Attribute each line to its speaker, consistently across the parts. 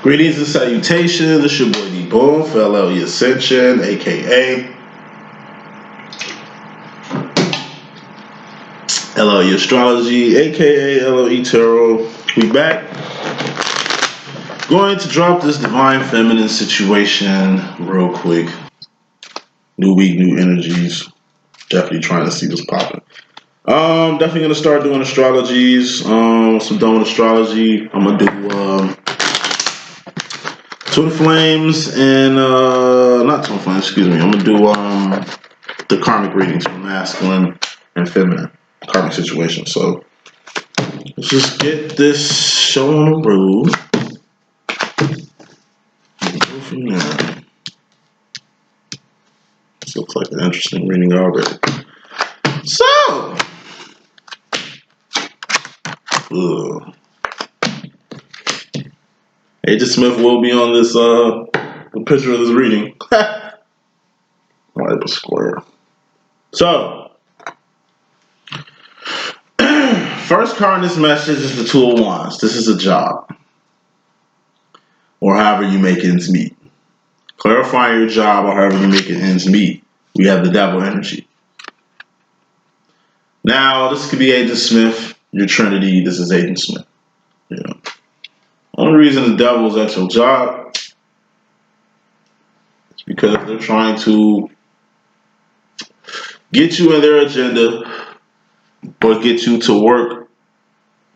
Speaker 1: Greetings and salutations. It's your boy D.Boom for LLE.Ascension, aka LLE.Astrology, aka LLE Tarot. We back. Going to drop this divine feminine situation real quick. New week, new energies. Definitely trying to see what's popping. Definitely gonna start doing astrologies. Some done with astrology. I'm gonna do Twin Flames and not Twin Flames, excuse me. I'm gonna do the karmic readings for masculine and feminine karmic situation. So let's just get this show on the road. Go from there. This looks like an interesting reading already. So Agent Smith will be on this the picture of this reading. Right, a square. So first card in this message is the Two of Wands. This is a job, or however you make ends meet. Clarifying your job, or however you make ends meet. We have the Devil energy. Now, this could be Agent Smith, your Trinity. This is Agent Smith. You know, only reason the Devil is at your job is because they're trying to get you in their agenda, or get you to work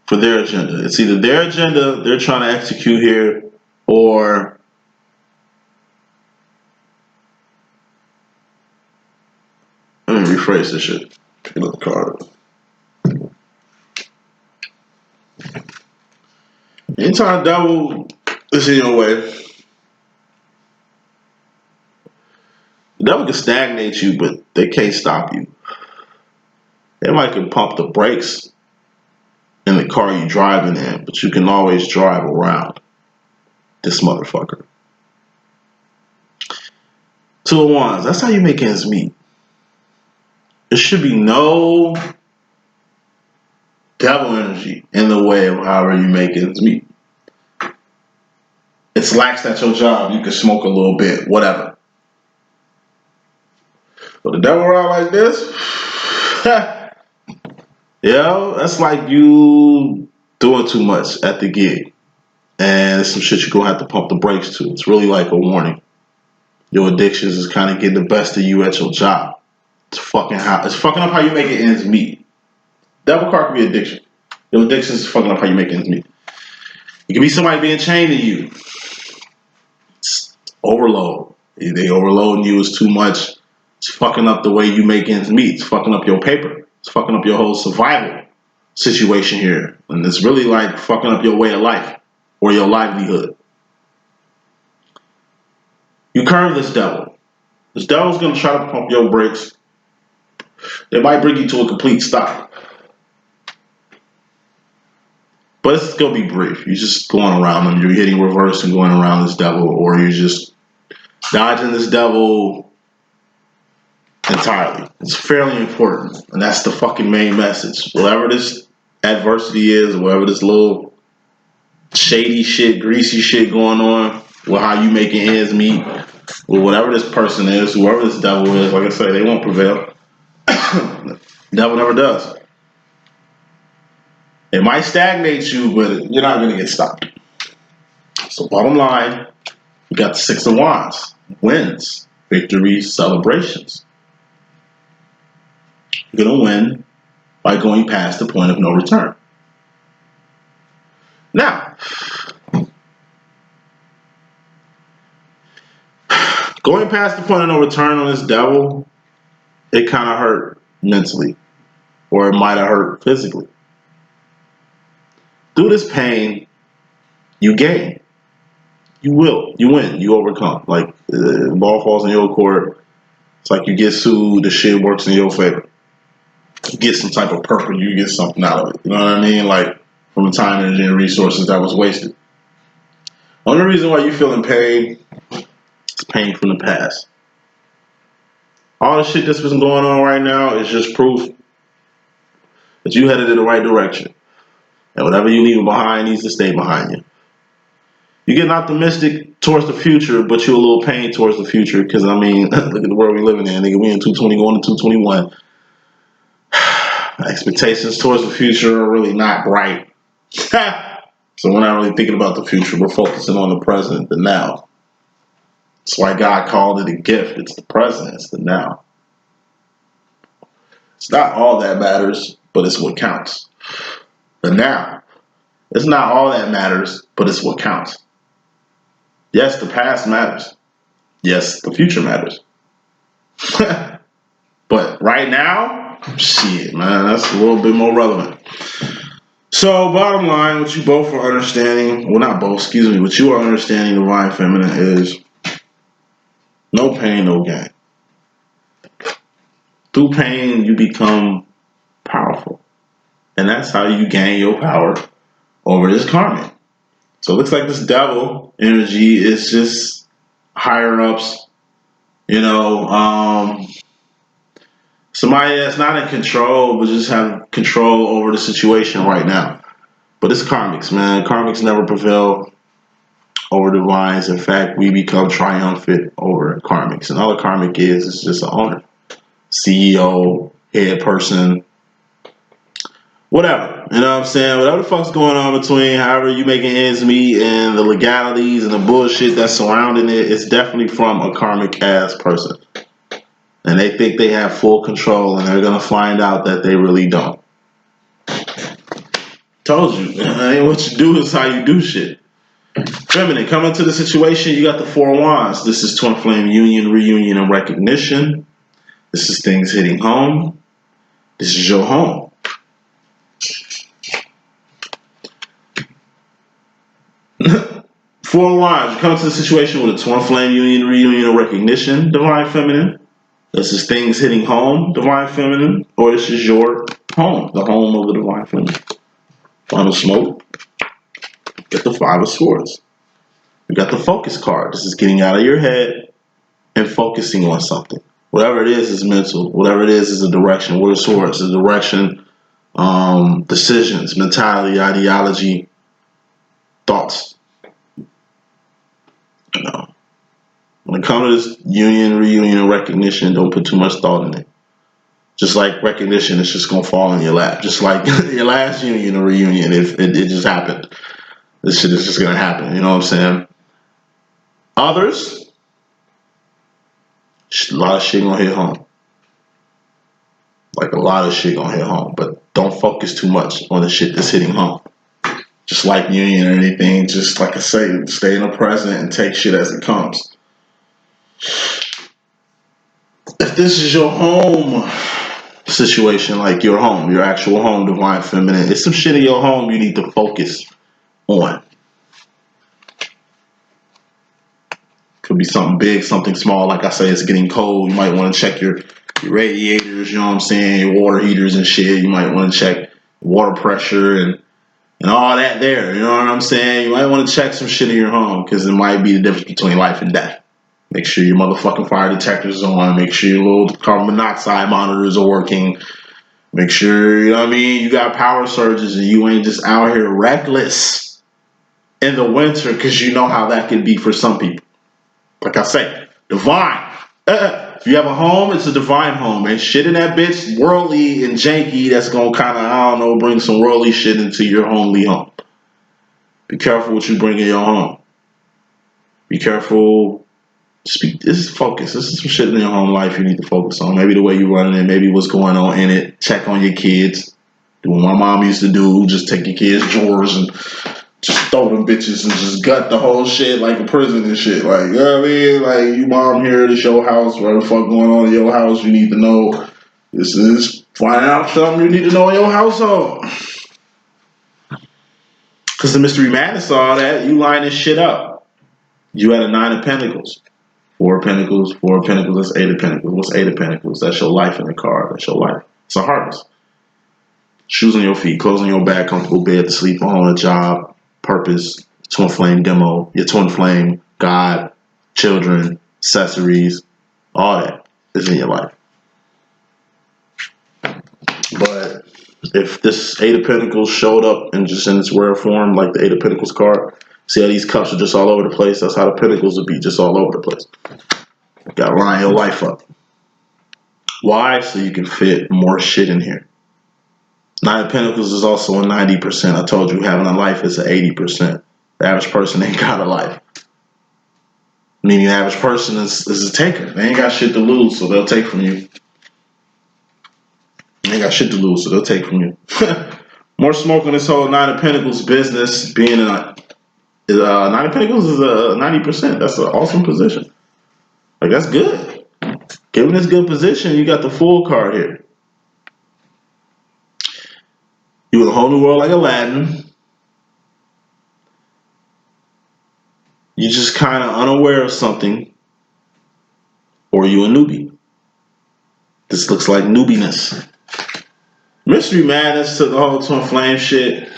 Speaker 1: for their agenda. It's either their agenda they're trying to execute here, or let me rephrase this shit. Take a look at the card. Anytime the Devil is in your way, the Devil can stagnate you, but they can't stop you. They might can pump the brakes in the car you're driving in, but you can always drive around this motherfucker. Two of Wands, that's how you make ends meet. There should be no Devil energy in the way of however you make ends meet. It's lax at your job. You can smoke a little bit, whatever. But the Devil around like this, that's like you doing too much at the gig. And it's some shit you're going to have to pump the brakes to. It's really like a warning. Your addictions is kind of getting the best of you at your job. It's fucking up how you make ends meet. Devil card can be addiction. Your addiction is fucking up how you make ends meet. It can be somebody being chained to you. It's overload. They overloading you. It's too much. It's fucking up the way you make ends meet. It's fucking up your paper. It's fucking up your whole survival situation here. And it's really like fucking up your way of life or your livelihood. You curve this Devil. This Devil's going to try to pump your brakes. It might bring you to a complete stop. But it's going to be brief. You're just going around them. You're hitting reverse and going around this Devil, or you're just dodging this Devil entirely. It's fairly important. And that's the fucking main message. Whatever this adversity is, whatever this little shady shit, greasy shit going on, with how you making ends meet, with whatever this person is, whoever this Devil is, like I say, they won't prevail. Devil never does. It might stagnate you, but you're not going to get stopped. So bottom line, we got the Six of Wands. Wins, victories, celebrations. You're going to win by going past the point of no return. Now, going past the point of no return on this Devil, it kind of hurt mentally, or it might have hurt physically. Through this pain, you gain. You will. You win. You overcome. Like, the ball falls in your court. It's like you get sued. The shit works in your favor. You get some type of purpose. You get something out of it. You know what I mean? Like, from the time, energy, and resources that was wasted. Only reason why you feeling pain is pain from the past. All the shit that's been going on right now is just proof that you headed in the right direction. And whatever you leave behind needs to stay behind you. You're getting optimistic towards the future, but you're a little pain towards the future. Because, I mean, look at the world we living in. Nigga, we in 220 going to 221. Expectations towards the future are really not bright. So we're not really thinking about the future. We're focusing on the present, the now. That's why God called it a gift. It's the present. It's the now. It's not all that matters, but it's what counts. The now. It's not all that matters, but it's what counts. Yes, the past matters. Yes, the future matters. But right now, shit, man, that's a little bit more relevant. So, bottom line, what you both are understanding, well, not both, excuse me, what you are understanding, Divine Feminine, is no pain, no gain. Through pain, you become powerful. And that's how you gain your power over this karmic. So it looks like this devil energy is just higher ups, you know, somebody that's not in control, but just have control over the situation right now. But it's karmics, man. Karmics never prevail over divines. In fact, we become triumphant over karmics. And all a karmic is just an owner, CEO, head person, whatever. You know what I'm saying? Whatever the fuck's going on between however you making ends meet and the legalities and the bullshit that's surrounding it, it's definitely from a karmic ass person. And they think they have full control and they're going to find out that they really don't. Told you, man. What you do is how you do shit. Feminine, coming to the situation, you got the Four of Wands. This is twin flame union, reunion, and recognition. This is things hitting home. This is your home. Four of Wands, you come to the situation with a twin flame union, reunion, and recognition, Divine Feminine. This is things hitting home, Divine Feminine, or this is your home, the home of the Divine Feminine. Final smoke. Get the Five of Swords. You got the focus card. This is getting out of your head and focusing on something. Whatever it is mental. Whatever it is a direction. Word of Swords is a direction, decisions, mentality, ideology, thoughts. You know. When it comes to this union, reunion, and recognition, don't put too much thought in it. Just like recognition, it's just going to fall in your lap. Just like your last union or reunion, if it just happened. This shit is just going to happen. You know what I'm saying? Others, a lot of shit going to hit home. Like a lot of shit going to hit home. But don't focus too much on the shit that's hitting home. Just like union or anything, just like I say, stay in the present and take shit as it comes. If this is your home situation, like your home, your actual home, Divine Feminine, it's some shit in your home you need to focus on. Could be something big, something small. Like I say, it's getting cold. You might want to check your radiators, you know what I'm saying, your water heaters and shit. You might want to check water pressure and all that there. You know what I'm saying? You might want to check some shit in your home because it might be the difference between life and death. Make sure your motherfucking fire detectors are on. Make sure your little carbon monoxide monitors are working. Make sure, you know what I mean, you got power surges and you ain't just out here reckless in the winter because you know how that can be for some people. Like I say, divine. If you have a home, it's a divine home. And shit in that bitch, worldly and janky, that's going to kind of, I don't know, bring some worldly shit into your homely home. Be careful what you bring in your home. Be careful. This is focus. This is some shit in your home life you need to focus on. Maybe the way you running it, maybe what's going on in it. Check on your kids. Do what my mom used to do. Just take your kids' drawers and just throw them bitches and just gut the whole shit like a prison and shit. Like, you know what I mean? Like, you mom here, this your house. What the fuck going on in your house? You need to know. This is find out something you need to know in your household. Because the mystery madness saw that. You line this shit up. You had a 9 of Pentacles. 4 of Pentacles, 4 of Pentacles, that's 8 of Pentacles. What's 8 of Pentacles? That's your life in the card. That's your life. It's a harvest. Shoes on your feet, clothes on your back, comfortable bed to sleep on, a job, purpose, twin flame demo, your twin flame, God, children, accessories, all that is in your life. But if this 8 of Pentacles showed up and just in its rare form, like the 8 of Pentacles card, See how these cups are just all over the place? That's how the pentacles would be, just all over the place. You gotta line your life up. Why? So you can fit more shit in here. Nine of Pentacles is also a 90%. I told you having a life is an 80%. The average person ain't got a life. Meaning the average person is a taker. They ain't got shit to lose, so they'll take from you. They ain't got shit to lose, so they'll take from you. More smoke on this whole Nine of Pentacles business. Being Nine of Pentacles is a 90%. That's an awesome position. Like, that's good. Given this good position, you got the Fool card here. You in a whole new world like Aladdin. You're just kind of unaware of something, or you a newbie. This looks like newbiness. Mystery madness to the whole twin flame shit.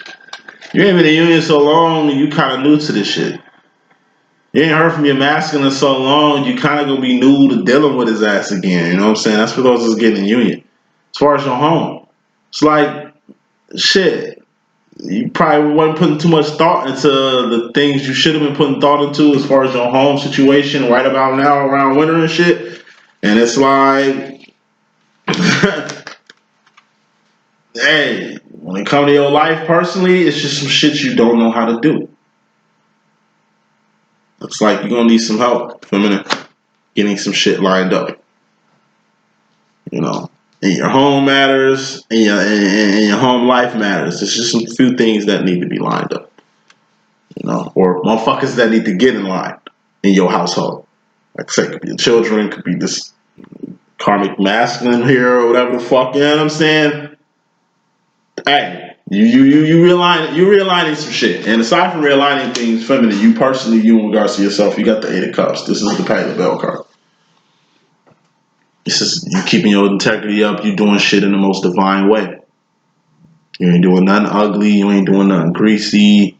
Speaker 1: You ain't been in union so long, you kind of new to this shit. You ain't heard from your masculine so long, you kind of gonna be new to dealing with his ass again. You know what I'm saying? That's for those that's getting in union. As far as your home, it's like, shit. You probably wasn't putting too much thought into the things you should have been putting thought into as far as your home situation right about now around winter and shit. And it's like, hey, when it comes to your life personally, it's just some shit you don't know how to do. It's like you're going to need some help, feminine, getting some shit lined up. You know, and your home matters, and your home life matters. It's just some few things that need to be lined up. You know, or motherfuckers that need to get in line in your household. Like I say, it could be your children, it could be this karmic masculine here or whatever the fuck, you know what I'm saying? Hey, you realigning some shit. And aside from realigning things, feminine, you personally, you in regards to yourself, you got the Eight of Cups. This is the Pay the Bell card. This is you keeping your integrity up, you doing shit in the most divine way. You ain't doing nothing ugly, you ain't doing nothing greasy.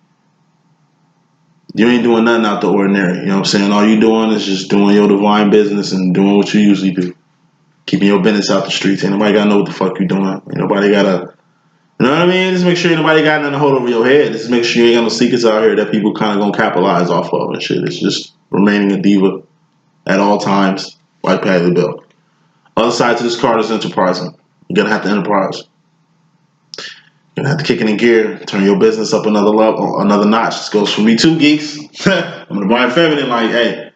Speaker 1: You ain't doing nothing out the ordinary. You know what I'm saying? All you doing is just doing your divine business and doing what you usually do. Keeping your business out the streets. Ain't nobody gotta know what the fuck you doing. Ain't nobody gotta, you know what I mean? Just make sure ain't nobody got nothing to hold over your head. Just make sure you ain't got no secrets out here that people kind of gonna capitalize off of and shit. It's just remaining a diva at all times, like Patty LaBelle. Other side to this card is enterprising. You're gonna have to enterprise. You're gonna have to kick it in gear, turn your business up another level, another notch. This goes for me too, geeks. I'm the divine feminine, like, hey,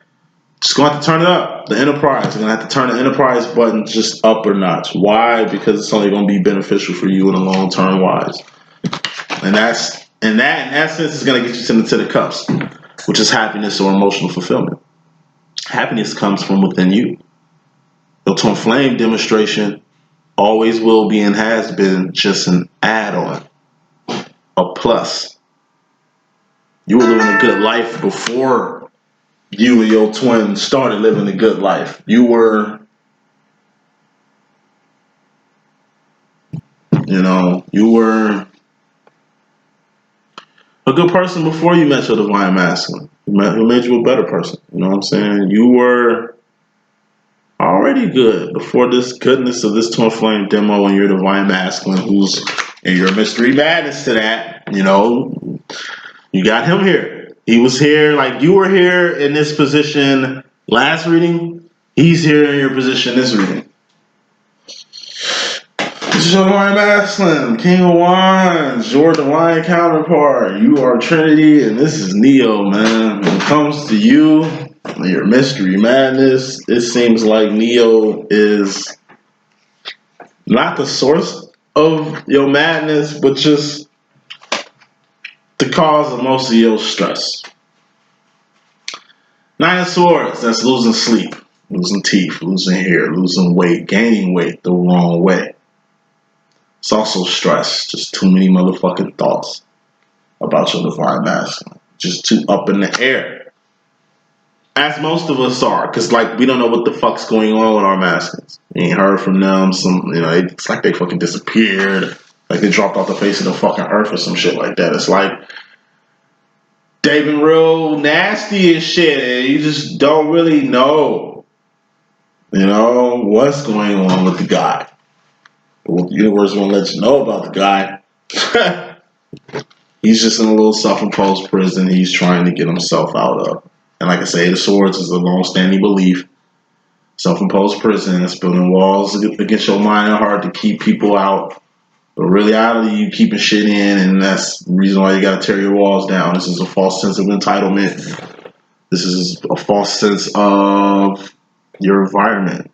Speaker 1: just gonna have to turn it up. The enterprise. You're gonna have to turn the enterprise button just up a notch. Why? Because it's only gonna be beneficial for you in the long term wise. And that in essence is gonna get you to the cups, which is happiness or emotional fulfillment. Happiness comes from within you. Your twin flame demonstration always will be and has been just an add-on, a plus. You were living a good life before you and your twin started living a good life. You were, you were a good person before you met your divine masculine. Who made you a better person. You know what I'm saying? You were already good before this goodness of this twin flame demo and your divine masculine, who's in your mystery madness to that. You got him here. He was here, like you were here in this position last reading. He's here in your position this reading. This is your divine masculine, King of Wands, your divine counterpart. You are Trinity, and this is Neo, man. When it comes to you and your mystery madness, it seems like Neo is not the source of your madness, but just the cause of most of your stress. Nine of Swords, that's losing sleep, losing teeth, losing hair, losing weight, gaining weight the wrong way. It's also stress, just too many motherfucking thoughts about your divine masculine. Just too up in the air. As most of us are, because like we don't know what the fuck's going on with our masculines. We ain't heard from them, it's like they fucking disappeared. Like they dropped off the face of the fucking earth or some shit like that. It's like they've been real nasty and shit, and you just don't really know, what's going on with the guy. Well, the universe won't let you know about the guy. He's just in a little self-imposed prison he's trying to get himself out of. And like I say, the swords is a long-standing belief. Self-imposed prison, it's building walls against your mind and heart to keep people out. But reality, you keeping shit in, and that's the reason why you gotta tear your walls down. This is a false sense of entitlement. This is a false sense of your environment.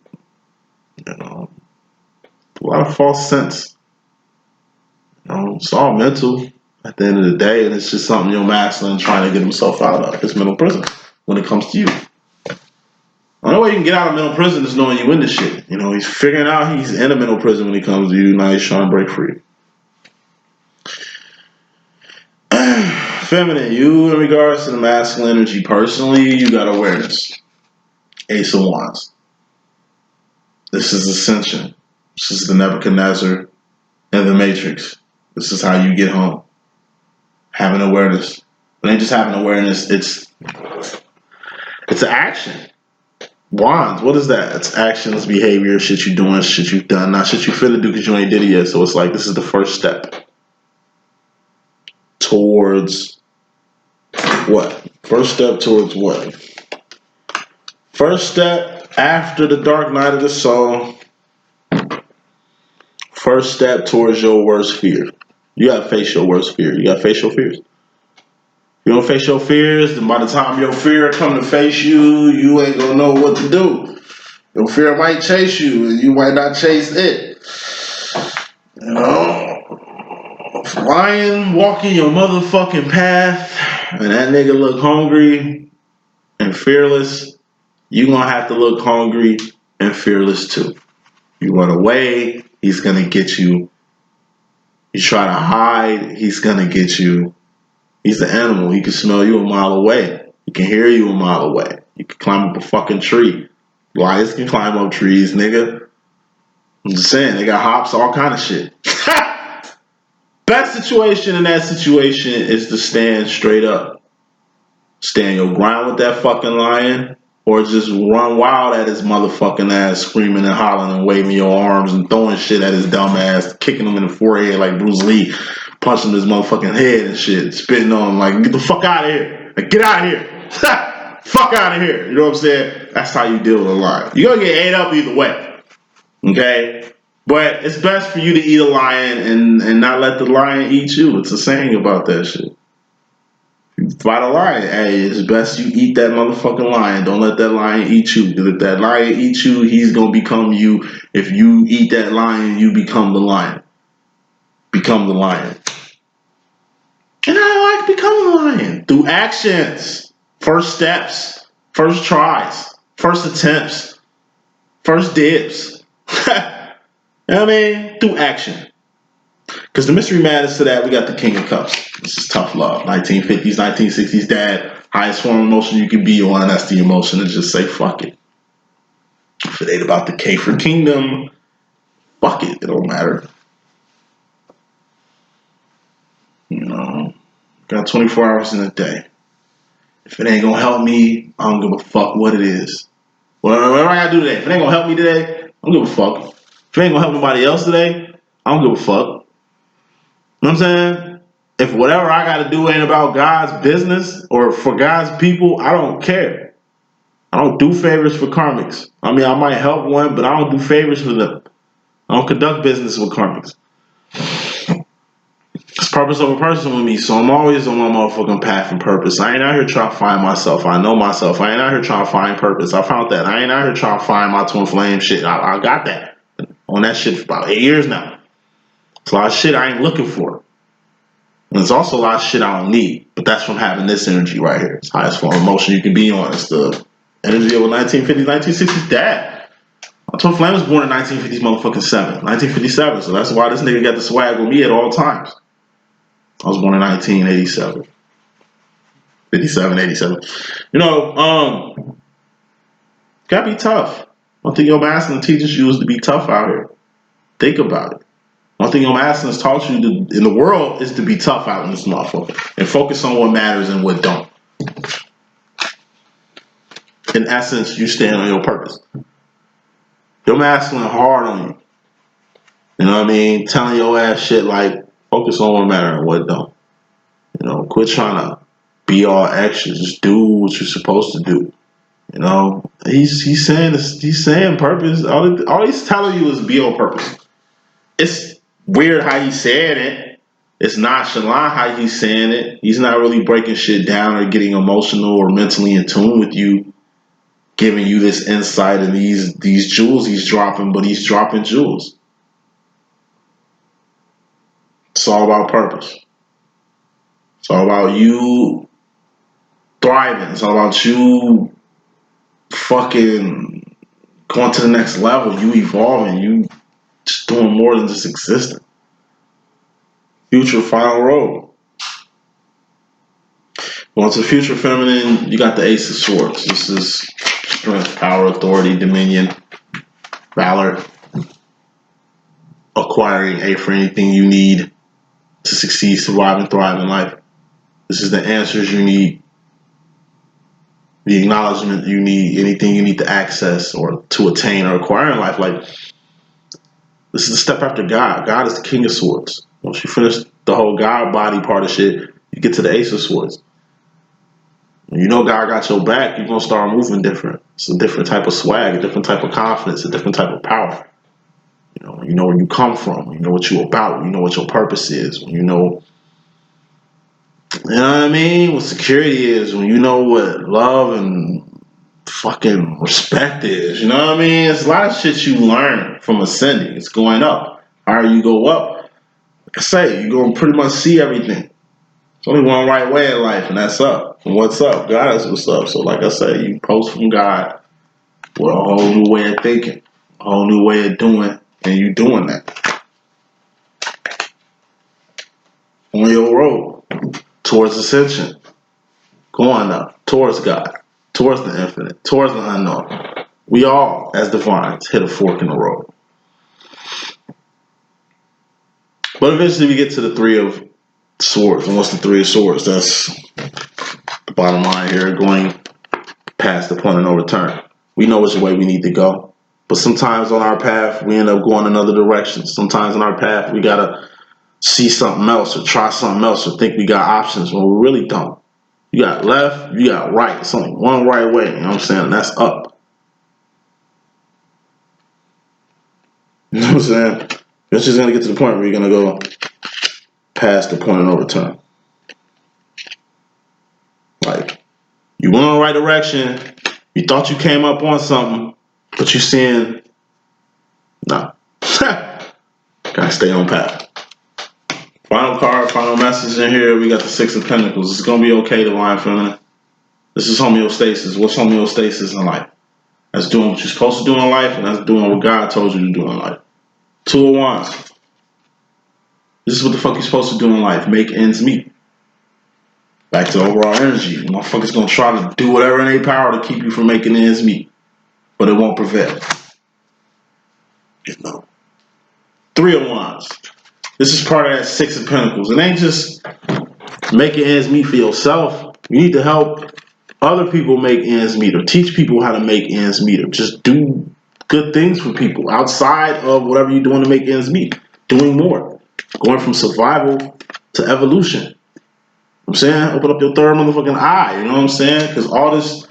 Speaker 1: You know, a lot of false sense. You know, it's all mental at the end of the day, and it's just something your masculine trying to get himself out of. It's mental prison when it comes to you. The only way you can get out of mental prison is knowing you in this shit. You know, he's figuring out he's in a mental prison when he comes to you. Now he's trying to break free. Feminine, you in regards to the masculine energy personally, you got awareness. Ace of Wands. This is Ascension. This is the Nebuchadnezzar and the Matrix. This is how you get home. Having awareness. It ain't just having awareness, it's an action. Wands, what is that? It's actions, behavior, shit you doing, shit you've done, not shit you finna do because you ain't did it yet. So it's like this is the first step towards what? First step towards what? First step after the dark night of the soul. First step towards your worst fear. You gotta face your worst fear. You gotta face your fears. If you don't face your fears, then by the time your fear come to face you, you ain't gonna know what to do. Your fear might chase you, and you might not chase it. You know, if a lion walking your motherfucking path, and that nigga look hungry and fearless, you gonna have to look hungry and fearless too. You run away, he's gonna get you. You try to hide, he's gonna get you. He's an animal. He can smell you a mile away. He can hear you a mile away. You can climb up a fucking tree. Lions can climb up trees, nigga. I'm just saying, they got hops, all kind of shit. Best situation in that situation is to stand straight up. Stand your ground with that fucking lion, or just run wild at his motherfucking ass, screaming and hollering and waving your arms and throwing shit at his dumb ass, kicking him in the forehead like Bruce Lee, punching his motherfucking head and shit, spitting on him like, get the fuck out of here. Like, get out of here. Fuck out of here. You know what I'm saying? That's how you deal with a lion. You're gonna get ate up either way. Okay? But it's best for you to eat a lion and not let the lion eat you. It's a saying about that shit. You fight a lion, hey, it's best you eat that motherfucking lion. Don't let that lion eat you. Because if that lion eats you, he's gonna become you. If you eat that lion, you become the lion. Become the lion. And I like becoming a lion through actions, first steps, first tries, first attempts, first dibs. You know what I mean? Through action. Because the mystery matters to that, we got the King of Cups. This is tough love. 1950s, 1960s dad. Highest form of emotion you can be on, that's the emotion to just say fuck it. If it ain't about the K for kingdom, fuck it. It don't matter. You know, got 24 hours in a day. If it ain't gonna help me, I don't give a fuck what it is. Whatever I gotta do today. If it ain't gonna help me today, I don't give a fuck. If it ain't gonna help nobody else today, I don't give a fuck. You know what I'm saying? If whatever I gotta do ain't about God's business or for God's people, I don't care. I don't do favors for karmics. I mean, I might help one, but I don't do favors for them. I don't conduct business with karmics. It's purpose over person with me, so I'm always on my motherfucking path and purpose. I ain't out here trying to find myself. I know myself. I ain't out here trying to find purpose. I found that. I ain't out here trying to find my twin flame shit. I got that. On that shit for about 8 years now. It's a lot of shit I ain't looking for. And there's also a lot of shit I don't need. But that's from having this energy right here. It's the highest form of emotion you can be on. It's the energy of a 1950s, 1960s dad. My twin flame was born in 1950s motherfucking 1957. So that's why this nigga got the swag with me at all times. I was born in 1987. 57, 87. You know, gotta be tough. One thing your masculine teaches you is to be tough out here. Think about it. One thing your masculine has taught you in the world is to be tough out in this motherfucker. And focus on what matters and what don't. In essence, you stand on your purpose. Your masculine hard on you. You know what I mean? Telling your ass shit like, focus on what matters and what don't. You know, quit trying to be all extra. Just do what you're supposed to do. You know, he's saying this, he's saying purpose. All he's telling you is be on purpose. It's weird how he's saying it. It's nonchalant how he's saying it. He's not really breaking shit down or getting emotional or mentally in tune with you, giving you this insight and these jewels he's dropping, but he's dropping jewels. It's all about purpose. It's all about you thriving. It's all about you fucking going to the next level, you evolving, you just doing more than just existing. Future final road. Going to the future feminine, you got the Ace of Swords. This is strength, power, authority, dominion, valor, acquiring A for anything you need to succeed, survive, and thrive in life. This is the answers you need, the acknowledgement you need, anything you need to access or to attain or acquire in life. Like, this is the step after God. God is the King of Swords. Once you finish the whole God body part of shit, you get to the Ace of Swords. When you know God got your back, you're going to start moving different. It's a different type of swag, a different type of confidence, a different type of power. You know where you come from, you know what you're about, you know what your purpose is, when you know what I mean, what security is, when you know what love and fucking respect is, you know what I mean? It's a lot of shit you learn from ascending. It's going up. The higher you go up, like I say, you're going to pretty much see everything. There's only one right way in life, and that's up. And what's up? God is what's up. So like I say, you post from God with a whole new way of thinking, a whole new way of doing, and you doing that. On your road towards ascension, going up, towards God, towards the infinite, towards the unknown. We all, as divines, hit a fork in the road. But eventually we get to the Three of Swords. And what's the Three of Swords? That's the bottom line here, going past the point of no return. We know which way we need to go. But sometimes on our path, we end up going another direction. Sometimes on our path, we got to see something else or try something else or think we got options when we really don't. You got left, you got right. It's only one right way, you know what I'm saying? And that's up. You know what I'm saying? It's just going to get to the point where you're going to go past the point of no return. Like, you went in the right direction, you thought you came up on something, but you're seeing, no. Gotta stay on path. Final card, final message in here. We got the Six of Pentacles. It's gonna be okay, divine feminine. This is homeostasis. What's homeostasis in life? That's doing what you're supposed to do in life, and that's doing what God told you to do in life. Two of Wands. This is what the fuck you're supposed to do in life. Make ends meet. Back to overall energy. Motherfuckers gonna try to do whatever in their power to keep you from making ends meet, but it won't prevail. You know. Three of Wands. This is part of that Six of Pentacles. It ain't just making ends meet for yourself. You need to help other people make ends meet, or teach people how to make ends meet, or just do good things for people outside of whatever you're doing to make ends meet. Doing more. Going from survival to evolution. You know what I'm saying? Open up your third motherfucking eye. You know what I'm saying? Because all this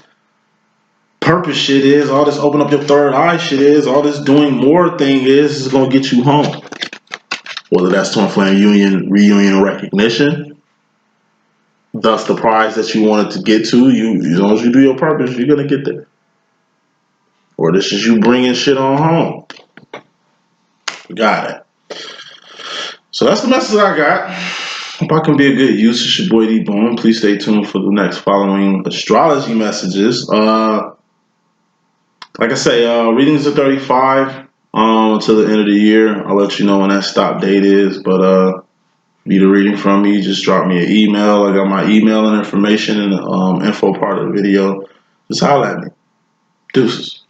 Speaker 1: purpose shit is, all this open up your third eye shit is, all this doing more thing is going to get you home. Whether that's twin flame union, reunion, recognition, thus the prize that you wanted to get to, as long as you do your purpose, you're going to get there. Or this is you bringing shit on home. Got it. So that's the message I got. Hope I can be a good use. It's your boy D.Boom. Please stay tuned for the next following astrology messages. Like I say, readings are 35 until the end of the year. I'll let you know when that stop date is. But need a reading from me, just drop me an email. I got my email and information in the info part of the video. Just holler at me. Deuces.